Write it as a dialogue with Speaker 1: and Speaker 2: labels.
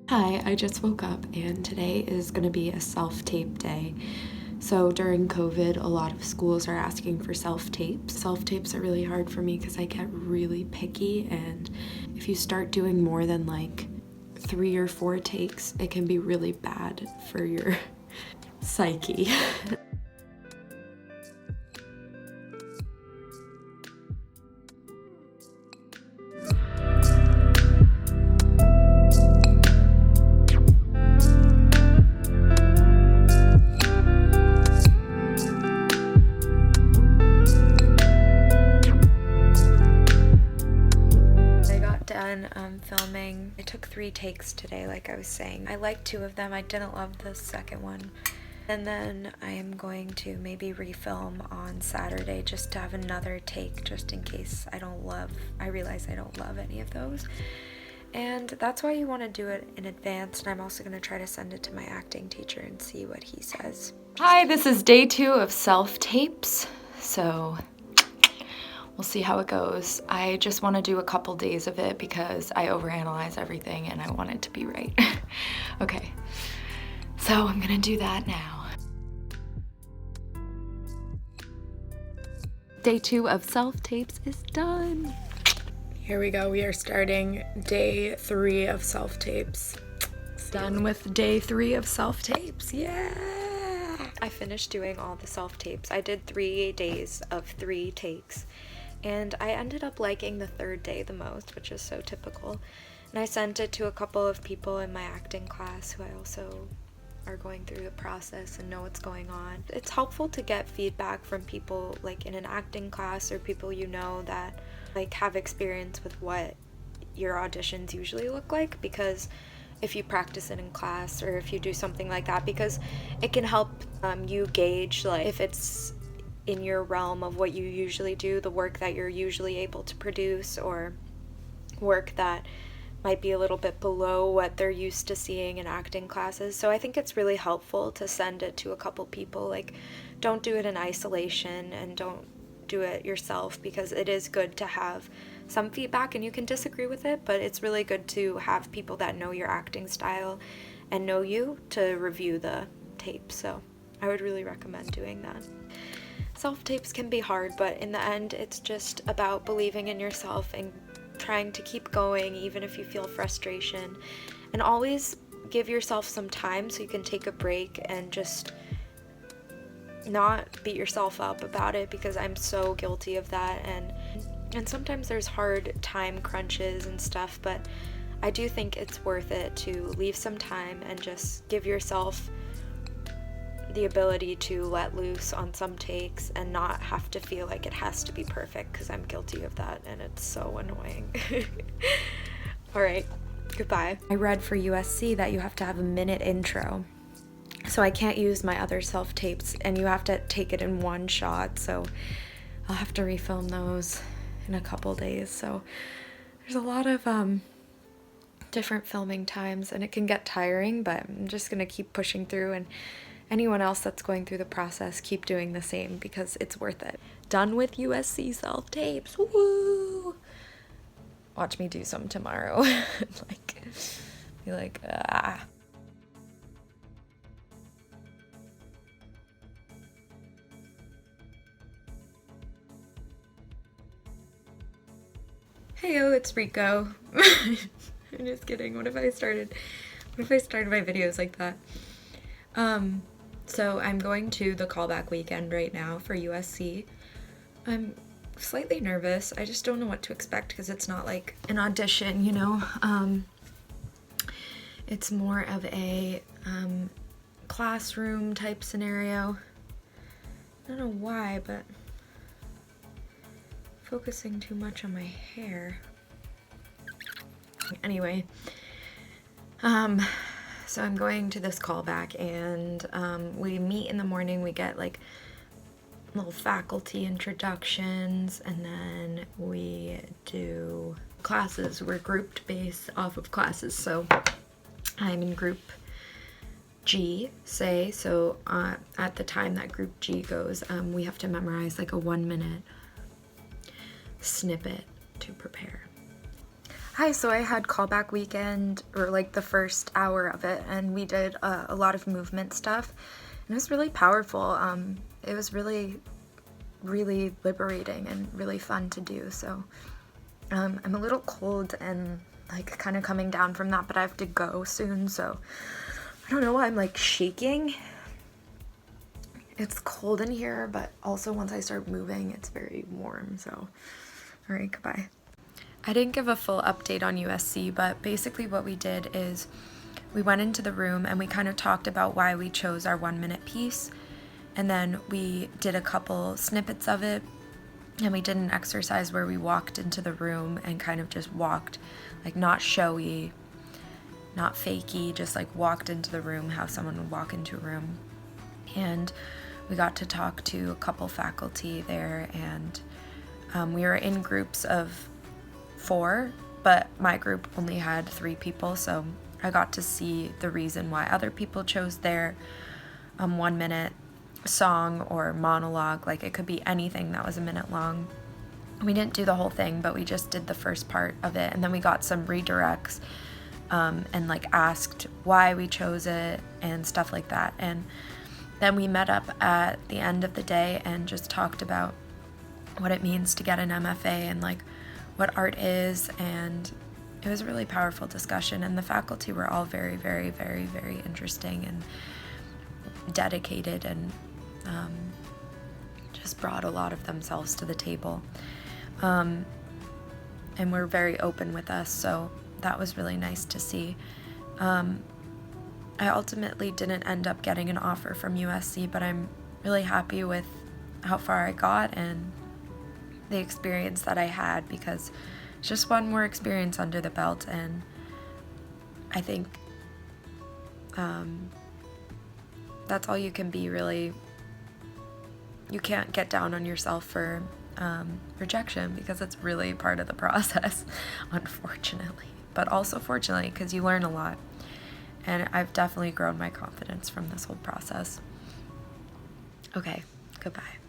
Speaker 1: Hi, I just woke up and today is going to be a self-tape day. So during COVID, a lot of schools are asking for self-tapes. Self-tapes are really hard for me because I get really picky, and if you start doing more than like 3 or 4 takes, it can be really bad for your psyche. Filming. I took 3 takes today, like I was saying. I liked 2 of them. I didn't love the second one. And then I am going to maybe refilm on Saturday just to have another take, just in case I realize I don't love any of those. And that's why you want to do it in advance, and I'm also going to try to send it to my acting teacher and see what he says. Hi, this is day 2 of self-tapes, so we'll see how it goes. I just want to do a couple days of it because I overanalyze everything and I want it to be right. Okay, so I'm gonna do that now. Day 2 of self-tapes is done. Here we go, we are starting day 3 of self-tapes. Done with day 3 of self-tapes, yeah! I finished doing all the self-tapes. I did 3 days of 3 takes. And I ended up liking the 3rd day the most, which is so typical. And I sent it to a couple of people in my acting class who I also are going through the process and know what's going on. It's helpful to get feedback from people like in an acting class or people you know that like have experience with what your auditions usually look like, because if you practice it in class or if you do something like that, because it can help you gauge like if it's in your realm of what you usually do, the work that you're usually able to produce, or work that might be a little bit below what they're used to seeing in acting classes. So I think it's really helpful to send it to a couple people. Like, don't do it in isolation and don't do it yourself, because it is good to have some feedback and you can disagree with it, but it's really good to have people that know your acting style and know you to review the tape. So I would really recommend doing that. Self-tapes can be hard, but in the end, it's just about believing in yourself and trying to keep going even if you feel frustration. And always give yourself some time so you can take a break and just not beat yourself up about it, because I'm so guilty of that. And sometimes there's hard time crunches and stuff, but I do think it's worth it to leave some time and just give yourself the ability to let loose on some takes and not have to feel like it has to be perfect, because I'm guilty of that and it's so annoying. Alright, goodbye. I read for USC that you have to have a minute intro, so I can't use my other self-tapes and you have to take it in one shot, so I'll have to refilm those in a couple days. So there's a lot of different filming times and it can get tiring, but I'm just gonna keep pushing through, and anyone else that's going through the process, keep doing the same because it's worth it. Done with USC self-tapes, woo! Watch me do some tomorrow. Be like, ah. Heyo, it's Rico. I'm just kidding. What if I started my videos like that? So I'm going to the callback weekend right now for USC. I'm slightly nervous. I just don't know what to expect because it's not like an audition, you know? It's more of a classroom type scenario. I don't know why, but focusing too much on my hair. Anyway, so I'm going to this callback, and we meet in the morning. We get like little faculty introductions, and then we do classes. We're grouped based off of classes. So I'm in group G, say, so at the time that group G goes, we have to memorize like a 1-minute snippet to prepare. Hi, so I had callback weekend, or like the first hour of it, and we did a lot of movement stuff, and it was really powerful. It was really, really liberating and really fun to do. So I'm a little cold and like kind of coming down from that, but I have to go soon, so I don't know why I'm like shaking. It's cold in here, but also once I start moving, it's very warm, so all right, goodbye. I didn't give a full update on USC, but basically what we did is we went into the room and we kind of talked about why we chose our 1-minute piece, and then we did a couple snippets of it, and we did an exercise where we walked into the room and kind of just walked, like not showy, not fakey, just like walked into the room how someone would walk into a room. And we got to talk to a couple faculty there, and we were in groups of 4, but my group only had 3 people, so I got to see the reason why other people chose their 1-minute song or monologue. Like it could be anything that was a minute long. We didn't do the whole thing, but we just did the first part of it, and then we got some redirects and like asked why we chose it and stuff like that. And then we met up at the end of the day and just talked about what it means to get an MFA and like what art is, and it was a really powerful discussion, and the faculty were all very, very, very, very interesting and dedicated, and just brought a lot of themselves to the table, and were very open with us, so that was really nice to see. I ultimately didn't end up getting an offer from USC, but I'm really happy with how far I got and the experience that I had, because it's just one more experience under the belt, and I think that's all you can be, really. You can't get down on yourself for rejection, because it's really part of the process, unfortunately, but also fortunately, because you learn a lot, and I've definitely grown my confidence from this whole process. Okay, goodbye.